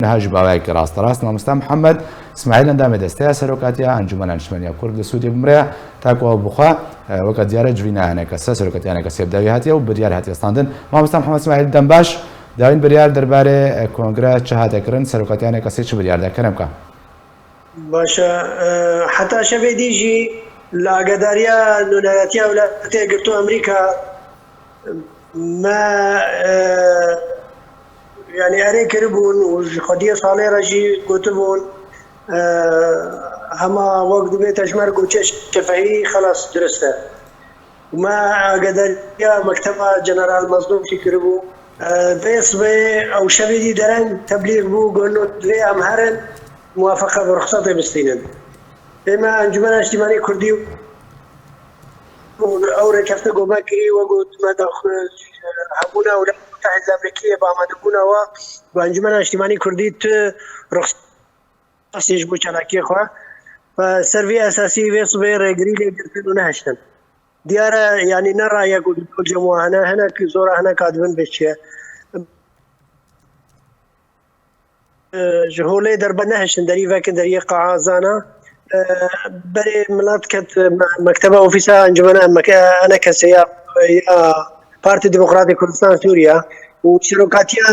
نهاج باوایك ڕاستەڕاست مامۆستا محەممەد اسماعیل ئەندامێ دەستەیە سەرۆکاتیە ئەنجومەن نیشتمەنیە کورد لە سوودی بمرەیە تاکووە بخوا وەکە دیارە جوینایانە کەسە سەرۆکەتیانە کەسێ بداوی هاتیە و بریار هاتیێستاندن مامۆستا محەممەد اسماعیل دەمباش داوین بریار دەربارەی کۆنگرە چه هاتەکردن سەرۆکەتیانە کەسێ چ بریاردە کەرم بکە باشە حتا شەوێ دیژی لە ئاگاداریە نونەتیە وڵاتە گرتو ئەمریکا ما يعني أري كربون وخديه صالح رجي كتبون هما وقت بيت أجمر قوتش شفهي خلاص درسته وما قدر يا مكتبة جنرال مصدوم في كربو بيص بي أو شبيدي درن تبليغ بو قولوا دوي أمهرن موافقة برخصة بستينن إما أنجمن اجتماعي كردي أو ركفت قوما كري وقلت ما دخل هبونا ولا المتحدة الأمريكية بامدبونا وأنجمن اجتماعي كردي رخصة يجبو شلاكي خوا فسرفي أساسي في صبير قريلي قلتلو نهشتن ديارة يعني نرى يقول كل جموع هنا زورة هنا كادبن بشيء جهولي درب نهشتن دريفا كدري قاعة زانا بري ملات كت مكتبة أوفيسا أنجمنا أنا كسيا بارتي ديمقراطي كردستان سوريا وشركاتيا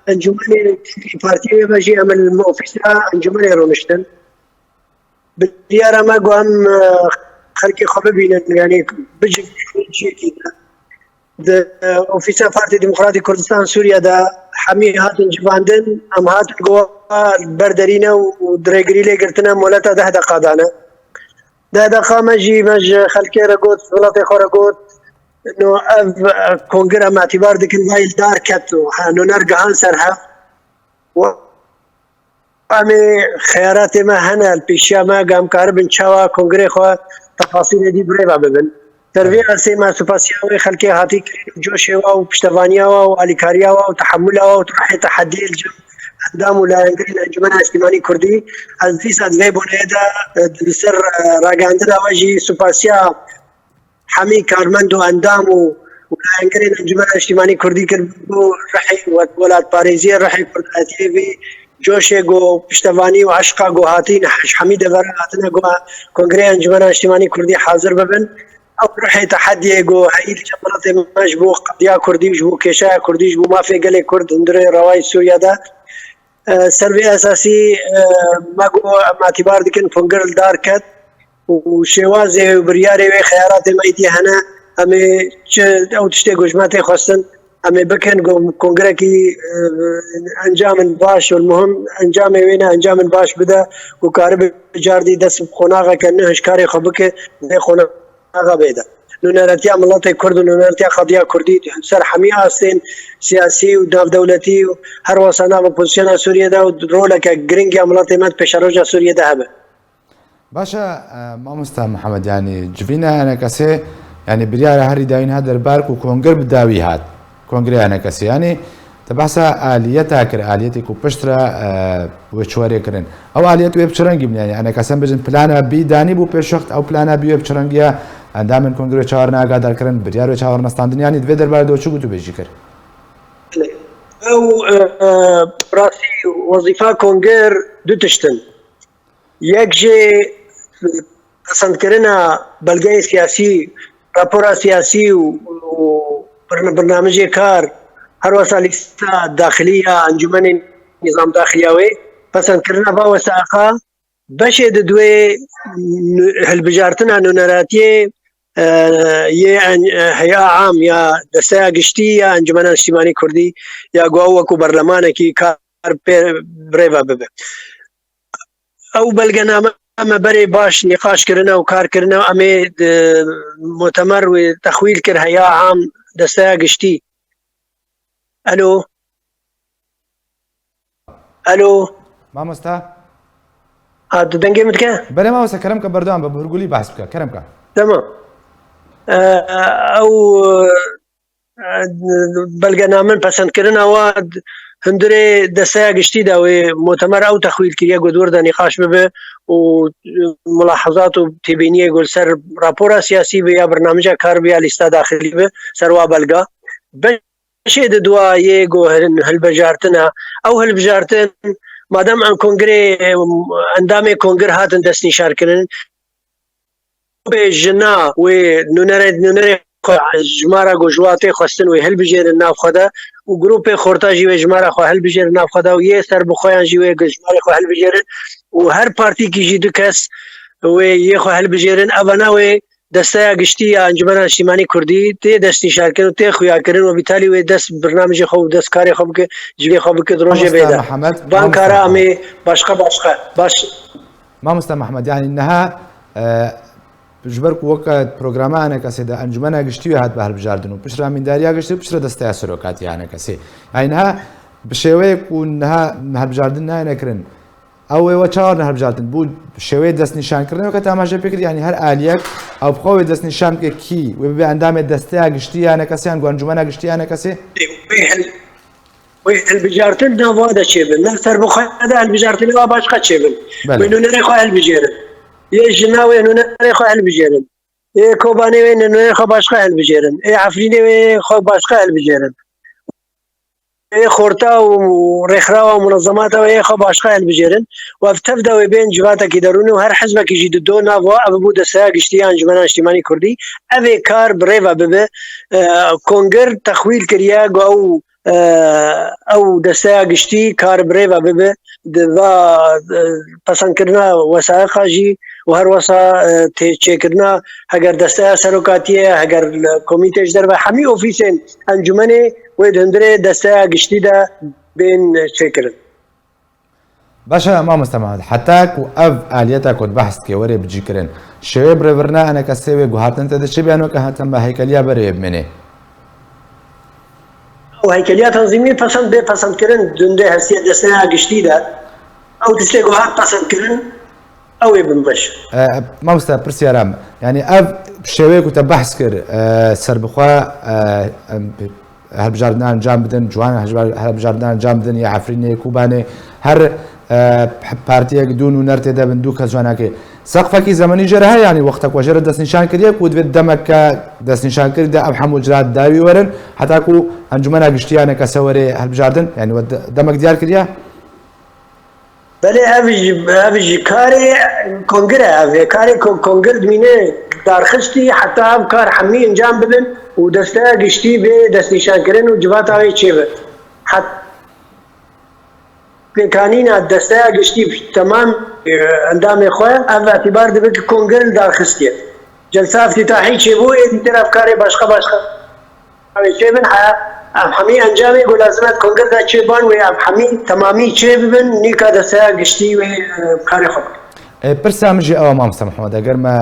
أنجمني بارتي بجي عمل أوفيسا أنجمني رونشتن بديارة ما قام خلقي خببين يعني بجي شيء كذا أوفيسا بارتي ديمقراطي كردستان سوريا دا حمي هاتن جباندن أم هاتن قوا بردرينا ودريقري لي قرتنا مولتا ده دقادانا ده دقا مجي خلقي رقوت غلطي خورقوت انه كونغرا مع اعتبار ديك الوايل دار كاتو انه نرجع انسرها وامي خياراتي ما هنا البيشا ما قام كاربن شوا كونغري خو تفاصيل دي بريبا ببن تربيه سيما سوباسياوي خلقي هاتي جوشوا وبشتفانيا واليكاريا وتحملها وتروح تحدي الجو قدام ولا انجلين انجمن اجتماعي كردي عزيز ادوي بونيدا سر راغاندرا واجي سوباسيا حمي كارمندو اندامو ولا انجلين انجمن اجتماعي كردي كربو رحي ولاد باريزيه رحي كرداتي جوشيغو بشتفاني وعشقا هاتين حميد براتنا كونغري انجمن اجتماعي كردي حاضر ببن او رحي تحدي جو هاي جبرات مجبو قضيه كردي جبو كيشا كردي جبو ما في قال كرد اندري رواي سوريا دا سربي اساسي ما اعتبار دكن فنجر داركت وشوازي وبرياري وخيارات الميتي هنا امي او تشتي جوجماتي خصن امي بكن كونغركي انجام باش والمهم انجام وينا انجام باش بدا وكارب جاردي دس خناغه كانه اشكاري خبك زي خناغه بيدا نونرتي عملت كرد نونرتي قضيه كردي سر حميه استين سياسي وداف دولتي هر وسنا بوزيشن سوريا دا رولك جرينج عملت مات بشروجا سوريا ذهب باشا مامۆستا محەممەد يعني جبينا أنا كسي يعني بريار هاري داين هذا البارك وكونغر بداوي هات كونغري أنا كسي يعني تبحثا آليتها كر آليتي كوبشترا وشواري كرن أو آليت ويب شرنجي يعني أنا كسم بجن بلانا بي داني بو بيشخت أو بلانا بي ويب شرنجيا عندما كونغري شاورنا قادر كرن بريار شاورنا ستاندن يعني تفيدر باردو شو قلتوا بيجي كر أو راسي وظيفة كونغر دو تشتن يكجي قسم كرنا بلغاي سياسي رابورا سياسي وبرنامج كار هر وسائل داخليه انجمن نظام داخليوي پسند كرنا با وثائقه بشد دوي هالبجارتنا نونراتي هيا عام يا دسا قشتي يا انجمن اجتماعي كردي يا قوة برلمانكي كار بريفا بب او بلغنا اما بري باش نقاش كرنا وكار كرنا امي مؤتمر وتخويل كر هيا عام دسا قشتي الو مامۆستا دنگي متكا بلا مامۆستا كرمك بردوان ببرقولي بحث بك كرمك تمام او بلغنا من پسند كرنا واد هندري دسا قشتي دا مؤتمر او تخويل كريا قدور دا نقاش ببه وملاحظات وتبينيه يقول سر رابورا سياسي بيا برنامجها كار بيا لستا داخلي به سروا بلغا شيء دوا يجو هالبجارتنا او هالبجارتن مادام ام کنگره اندام کنگر هاتن دست نشار کردن به جنا و نونره جماره گوجواته خواستن و هل بجیر ناف خدا و گروپ خورتاجی و جماره خو هل بجیر ناف خدا و یه سر بخویان جی و جماره خو هل بجیر و هر پارتی کی جی دو کس و یه خو هل بجیرن ابنا و دسته گشتی انجمن اجتماعی کردی تی دست نشار کردن تی خویا کردن و بالتالي و دست برنامج خو دست کاری خو که جوی خو که دروجه بیدا وان کارا امی باشقه باش مامۆستا محەممەد یانی نەها ژبەر وەکە پرۆگرامانە کەسێ دا ئەنجومەنە گشتی هات بە هەڵبژاردن و پشت رامینداریا گشتی و پشتە دەستای سەرۆکاتیانە کەسێ ئاینها بشێوەیەک و نەها هەڵبژاردن نایەکردن ئەوەوە چاوەڕ هەڵبژاردن بوو شێوەیە دەست نیشانکردنەوە کە تاماشە پێکرد ینی هەر ئالیەک ئەو بخۆوێ دەست نیشان بکە کی و ببێ ئەندامێ دەستەیە گشتیانە کەسیان گوانجومەنە گشتیانە کەسێ هەلبژارتن ناوا دەچێبن نە سەر بخۆیدا هەلبژارتنەوە باشقا چێبن نونەرێ خۆ هەلبژێرن یە ژناوێ نونەرێ خۆ هەلبژێرن یە کۆبانێوێ نونەرێ خۆ باشقا هەلبژێرن یە عەفرینێوێ خۆ باشقا هەلبژێرن یە خۆرتا و ڕێکخراوە و منەزەماتەوە یە خۆ باشقا هەلبژێرن و تەفداوێ بێن جواتێکی دەروونی و هەر حزبێکیژی دۆ ناوە ئەوە بوو دەستەیە گشتی ئەنجومەن ئیجتیماعی کوردی ئەوێ کار بڕێوە ببێ کۆنگەر تەخویل کردیە ئەو دەستەیە گشتی کار برێوە ببێ پەسەندکردنا وەسایقاژی و هەروەسا تێچێکردنا هەگەر دەستەیە سەرۆکاتیە هەگەر کۆمیتێش دەربە هەمی ئۆفیسێن ئەنجومەنێ وێ دەندرێ دەستەیە گشتیدا بێن چێکردن باشە مامۆستا محەممەد حتاک و ئەv ئالیەتە کۆت بەحثکێ وەرێ بجیکردن شێوەیە برێڤرنا ئەنە کە سێوێ گوهاتنتە دەچێ بیانەوە کە هاتەم بە هەیکەلیا بەرێ بمێنێ و هەیکەلیا تەنزیمی پەسەند بێ پەسەندکردن دندێ هەستیە دەستەیە گشتیدا ئەو تشتێ گوهات پەسەندکردن ئەوێ بمبەش مامۆستا پرسیارام ینی ئەv شێوەیەک وتە بەحث کرد سەربخوا هەڵبژاردنان ئەنجام بدەن جوان هەڵبژاردنان ئەنجام بدەن یا عەفرینێ کوبانێ هەر پارتیەک دوون و نەر تێدا بن دوو کە جواناکێ سەقفەکی زەمەنی ژێرە هەیە ینی وەختە کۆژێرە دەستنیشان کردیەک و دەبێت دەمەکە دەستنیشانکرددا ئەم هەموو جرات داوی وەرن هەتاکو ئەنجومەنە گشتیانە کە سەوەرێ هەڵبژاردن ینی دەمەک دیار کردیا بەێ ئەویژی کارێ کۆنگرە ئەوێ کارێ کۆنگر دمینێ دارخستی حتا ئەم کار هەمی ئەنجام بدن و دەستەیە گشتی بێ دەستنیشانکردن و جواتاوی چێبێت پێکانینە دەستەیە گشتی تەمام ئەندامی خۆیان ئەو ئەتیبار دەبێت کە کۆنگەر دارخستیە جەلسە افتتاحی چێبوو ئێدیتر ئەفکارێ باشقە چێبن هەمی ئەنجامێک و لازمەت کۆنگەردا چێبان و هەمی تەمامی چێ ببن نیکە دەستەیە گشتی و کاری خۆ پرسام ژێ ئەوە مامۆستا محەممەد ئەگەرمە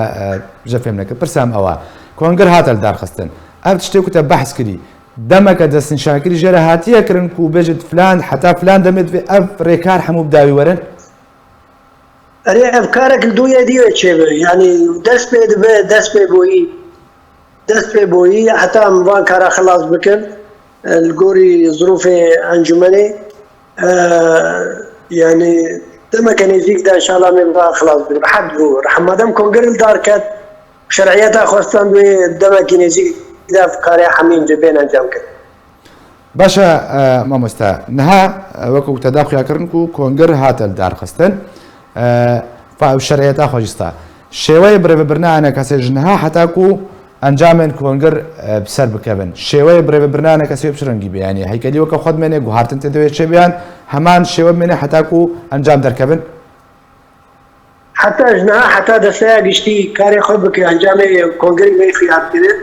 ژە فێم نەکرد پرسام ئەوە کۆنگەر هاتە لە دارخستن ئەم شتێک وتە بەحث کردی دەمەکە دەستنیشانکردی ژێرە هاتیەکردن و بێژت فلان حتا فلان دەمێت بێ ئەv ڕێکار هەموو بداوی وەرن ئەرێ ئەفکارێک دوویە دیوە چێبێ ینی دەست پێ دەبێ دەست پێ بۆیی حتا ئەموان کارا خلاص بکەن گۆری ظروفێ ئەنجومەنێ ینی دەمەکە نێزیکدا ئینشاڵڵا مێ خلاص بکەن حەد بوو ڕەحمەدەم کۆنگەر دارکات شەرعیەتا خۆستان دوێ دەمەکی نێزیک کاری هەمینجا بێن ئەنجام کرد باشە مامۆستا نەها وەکو تەداخویاکردن و کۆنگەر هاتە دارخستن شەرعیەتا خۆشستا شێوەیە برێڤەبرنانە کەسێ ژنەها هەتاکو ئەنجامێن کۆنگەر سەر بکەبن شێوەیە برێڤەبرنانە کەسێ بشرەنگی بێنی هەیکەلیوەکە خۆت مێنێ گوهارتن تێدەوێت چێ بیان هەمان شێوە بمێنێ هەتاکو ئەنجام دەرکەبن حتا ژنەها حتا دەستەیە گشتی کاری خۆ بکە ئەنجامێ کۆنگەری وێ خیاتکردن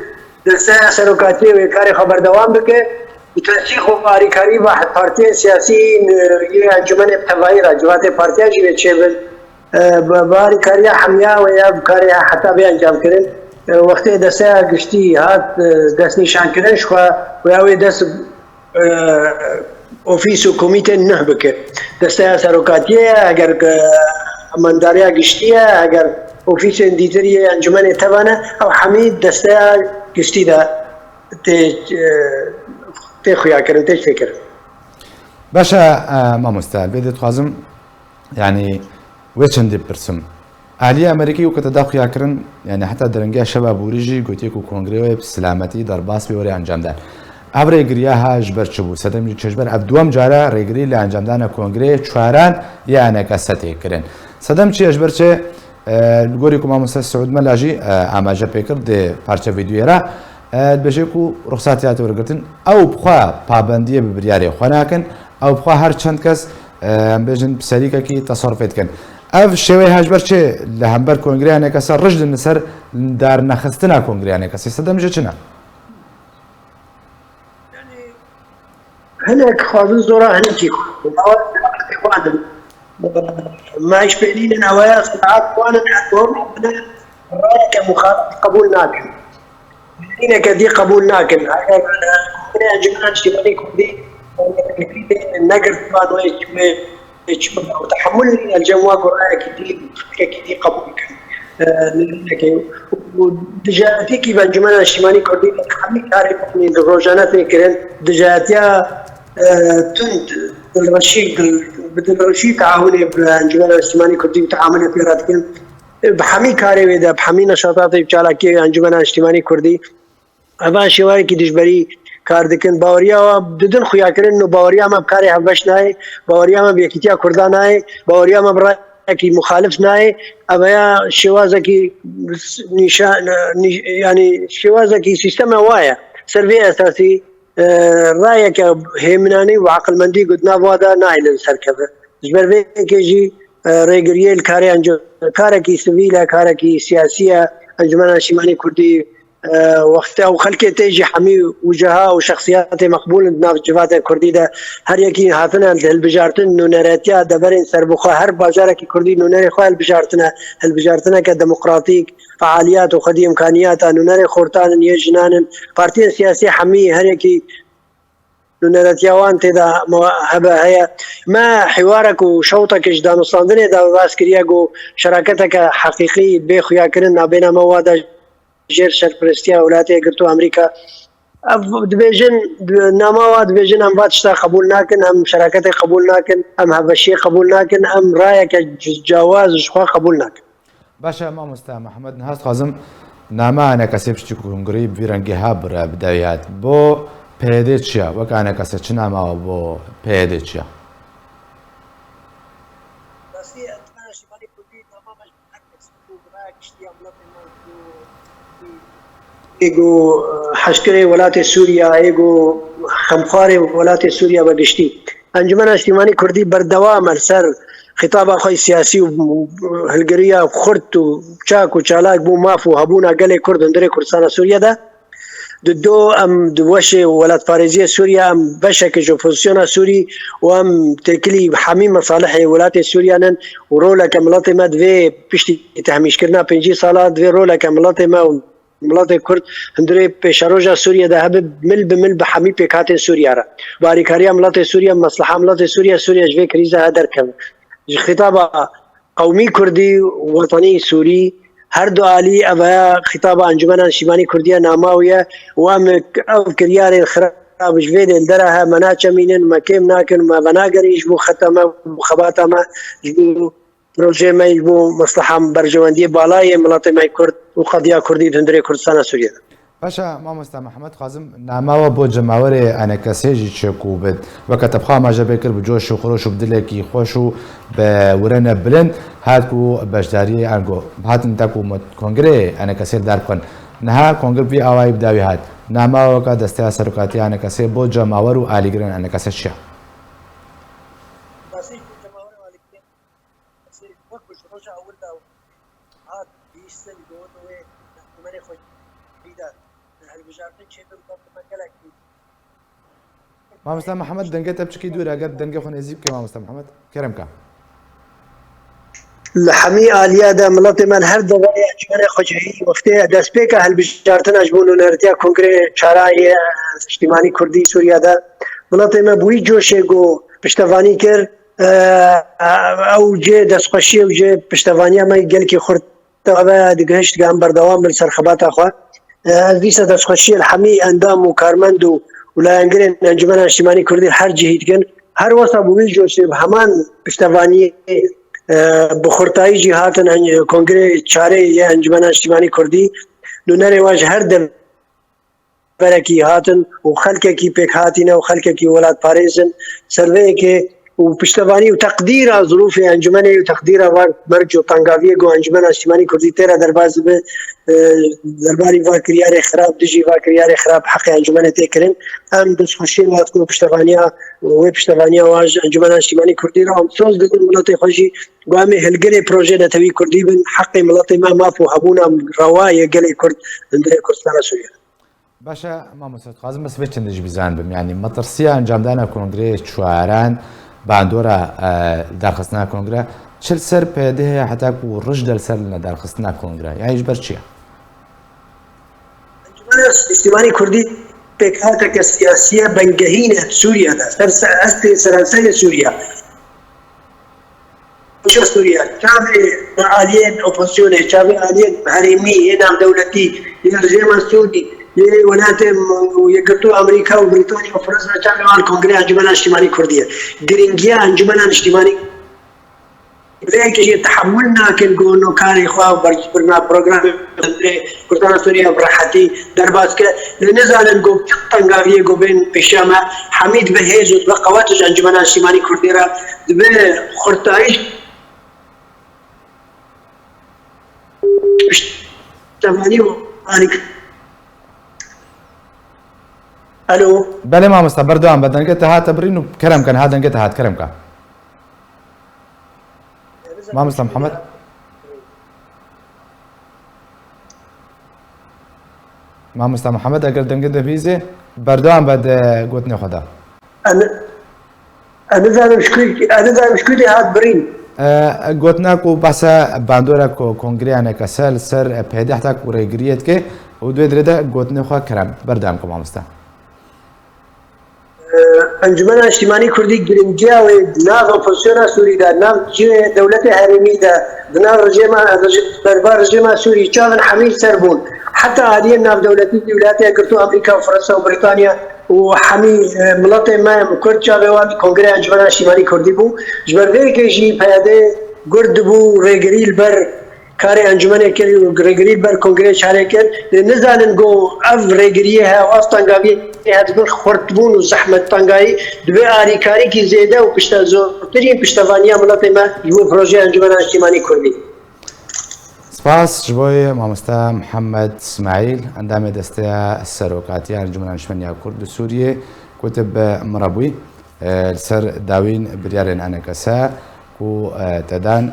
دەستەیە سەرۆکاتی وێ کاری خۆ بەردەوام بکە تەنسیق و باریکاری بە پارتیە سیاسی ئەنجومەنێ تەڤاییرە جواتێ پارتیاژی وێ چێبن باریکاریە هەمیا و یا کاری حتا بێ ئەنجامکردن وەختێ دەستەیە گشتی هات دەستنیشانکردن شخوا ویاوێ دەست ئۆفیس و کۆمیتێ نەح بکرد دەستەیە سەرۆکاتیە ئەگەر ئەمەنداریە گشتیە ئەگەر ئۆفیسێن دیتریە ئەنجومەنێ تەوانە ئەو هەمی دەستەیە گشتیدا تێ خویاکردن تێ شتێکردن باشە مامۆستا بێ دەتخوازم ینی وێ چەندێ پرسم ئالی ئەمریکی و کە تەداخویاکردن یعنی حتا دەرەنگای شەبا بوریژی گوتێک و کۆنگرێوە سلامەتی دەرباس پێ وەرە ئەنجامدان ئەو ڕێگریە ژبەر چ بوو سەدەمی چێژبەر ئەف دووەم جارە ڕێگری لە ئەنجامدانە کۆنگرێ چواران یانەکە سەتێکردن سەدەم چێژبەر چێ گۆری و مامۆستا سعود مەلاژی ئاماژە پێکرد پارچە ڤیدیۆێرە بەژێک و ڕوخساتیاتە وەرگرتن ئەو بخوا پابەندیە بە بریارێ خۆ ناکەن ئەو بخوا هەر چەند کەس بێژن سەریکەکی تەسەڕفێتکەن ئەف شێوەی هەژبەر چێ لە هەمبەر کۆنگریانێکەسە ڕژدن لەسەر دارنەخستنا کۆنگریانێکەسی سەدەمژە چنە هەنێک خوازن زۆرە هەنێکی ماش بينين نوايا صناعات وانا نعتبر رايك مخالف قبول ناكل بينين كدي قبول ناكل انا جماعه اجتماعي كردي النقر طبعا وتحمل الجواب رايك كدي قبول دجاتي كيف جماعه اجتماعي كردي خلي تعرف من الروجانات كرن دجاتيا تند بالرشيد تعاوني بالانجمن الاجتماعي كردي تعامل في راتكن بحمي كاري ودا بحمي نشاطات بچالاكي انجمن الاجتماعي كردي ابا شواري كي دجبري کار دکن باوریا بدون خویا کردن نو باوریا ما بکاری حبش نای باوریا ما بیکتیا کردان نای باوریا ما برای کی مخالف نای ابا شوازه کی نشان يعني شوازه کی سیستم وایا سروي اساسي رايك هيمناني وعقل مندي قدنا بوادا نايل سركبه جبر كيجي ريغريل كاري انجو كاركي سيفيلا كاركي سياسيه انجمن الاجتماعي كردي وقتها وخلكي تيجي حمي وجهاء وشخصيات مقبول ناف جفات كردي ده هر يكي هاتنا البجارتن نونراتيا دبرين سربخا هر بازاركي كردي نونري خو البجارتنا كديمقراطيك فعاليات وخدي امكانيات نونري خورتان يجنان بارتي سياسي حمي هر يكي نونراتيا وانت دا هبا هي ما حوارك وشوطك اجدان صاندني دا باسكرياغو شراكتك حقيقي بخيا كرنا بين مواد جير سرپرستیا ولاتی گرتو امریکا دبیجن ناموا دبیجن هم باتشتا قبول ناکن هم شراکت قبول ناکن هم هبشی قبول ناکن هم رایک جواز شخوا قبول ناکن باشا مامۆستا محەممەد هەست خوازم نامانە کەسێ پشتی کۆنگری بیرەنگی هابرە بدەویات بۆ پێدێ چییە وەکانە کەسە چ ناماوە بۆ پێدێ چییە ايجو حشكري ولاية سوريا ايجو خمخاري ولاية سوريا بقشتي انجمن اجتماعي كردي بردوام السر خطاب اخوي سياسي وهلقريه وخرت وشاك وشالاك بو مافو هبونا قالي كرد اندري كردستان سوريا ده دو ام دوشي ولاد فارزيه سوريا ام بشك جوبوزيسيون سوري وام تكلي حمي مصالح ولاية سوريا نن ورولا كملاتي ما دوي بيشتي تهميش كرنا بنجي صالات دوي رولا كملاتي ما ملت کرد هندره پیشروجا سوریا ده هب مل بمل بحمی پیکات سوریا را باریکاریا ملت سوریا مصلحه ملت سوریا جوی کریزه هدر کم خطاب قومی کردی وطنی سوری هر دو عالی ابا خطاب انجمن اجتماعی کردی ناماویه و ام کریار خراب جوی دل درها مناچمینن مکم ناکن ما بناگریش بو ختمه خباتما پروژه ما بو مصلحه برجواندی بالای ملت ما کرد و قضیه کردی هندره کردستان سوریه باشا مامۆستا محەممەد خوازم ناماوە بۆ جەماوەرێ ئەنەکەسێژی چێکو بێت وەکە تەبخوا ماژەبێ کرد بە جۆش و خۆش و بدلێکی خۆش و بە ورەنە بلند هاتکو بەشداری ئەنگۆ هاتن تاکو کۆنگرێ ئەنەکەسێر دار بکەن نەها کۆنگر بی ئاوایی بداوی هات ناماوەکە دەستەیە سەرۆکاتی ئەنەکەسێ بۆ جەماوەر و ئالیگرن ئەنەکەسە چییە مامۆستا محەممەد دەنگێتە بچکی دوورە ئەگەر دەنگە خۆ نێزی بکە مامۆستا محەممەد کەرم کە لحمي آلية دا ملت من هر دغه جمعه خوجهي وقتی دست پێکە هەلبژاردنەش بوون و نەرتیا کۆنگرێ چارای اجتماعی کوردی سووریا دا ملت من بووی جۆشێک و پشتەوانی کرد ئەو جێ دەستخۆشی و جێ پشتەوانیا مای گەلکی خورد دگەشت گام بەردەوام بن سەرخەباتا خوا دیسە دەستخۆشی الحەمی ئەندام و کارمەند و ولایەنگرێن ئەنجومەن اجتماعی کوردی هەر جهیدکن هەر وەسا بووی جۆشێ هەمان پشتەوانی بخورتایی جهاتن کنگره چاره یه انجمن اجتماعی کردی نونر واج هر دم بركي هاتن وخلككي بيك هاتنا وخلككي ولاد باريزن سرفيكي وبشتباني وتقدير ظروف انجمني وتقدير مرجو طنقافيه جو انجمن اجتماعي كردي تيرا درباز درباري فاكرياري خراب دجي فاكرياري خراب حق انجمن تكرن ام بس خشين واتكون بشتبانيا وبشتبانيا واج انجمن اجتماعي كردي راهم صوز دل ملاتي خشي قامي هلقلي بروجي نتوي كردي بن حق ملاتي ما فو هبونا روايه قلي كرد عندنا كردستان سوريا باشا ما مسعود قازم بس بيتشن دج بزان بم يعني مطرسيا انجام دانا كونغري شواران باندورا دارخستنا كونغرا چل سر پیده حتی کو رشد سر لنا دارخستنا كونغرا يعني ايش برشيا اجتماعي كردي بكاتك السياسية بنجهينة سوريا سرسل سوريا مش سوريا شافي آليين أوبوزيون شافي آليين هرمي هنا دولتي يرجع سوري ولاتم ويقطعوا أمريكا وبريطانيا وفرنسا شافي مع الكونغرس أنجمن اجتماعي كردية جرينجيا أنجمن اجتماعي ليك تحملنا كل قولنا كاري خواه برنا برنامج كردستان سوريا براحتي درباسك لنزال نقول طنقافيه قبين بشامة حميد بهيز وتبقواتج أنجمن اجتماعي كردية بخرطايش تمانية الو بله ما مستبر دوام بدن قلت هات برينو كلام كان هذا قلت هات كلام كان ما مسلم محمد ما مسلم محمد اگر دنگه فيزي بردوام بد قوتني خدا انا مشكلتي هات برين قوتنا کو بس باندورا کو کنگری انا کسل سر پیدا حتا کو رگریت که و دو درده قوتني خو کرم بردوام کو ما مسلم انجمن اجتماعي كردي جرينجيا ودنا اوبوزيون سوري دا نام دولة هرمي دا دنا بربار رجيم سوري كان حميد سربون حتى هذه نام دولتي ولايات كرتو امريكا وفرنسا وبريطانيا وحمي ملاتي ما كرد شابوات كونغرس انجمن اجتماعي كردي بو جبر كيجي بياده قرد بو ريغري البر كاري انجمن كري ريغري البر كونغرس شاركن نزال نقو اف ريغريها واستنغابي هاد خورتبون وزحمه طنقاي دبي اري كاري كي زياده وبشتا زورترين بشتفانيا ملاتي ما يو بروجي انجمن اجتماعي كردي سپاس جبوی مامستا محمد اسماعیل اندام دسته السروقاتي انجمن اجتماعي كرد سوريا كتب مرابوي سر داوين بريارن انا كسا و تدان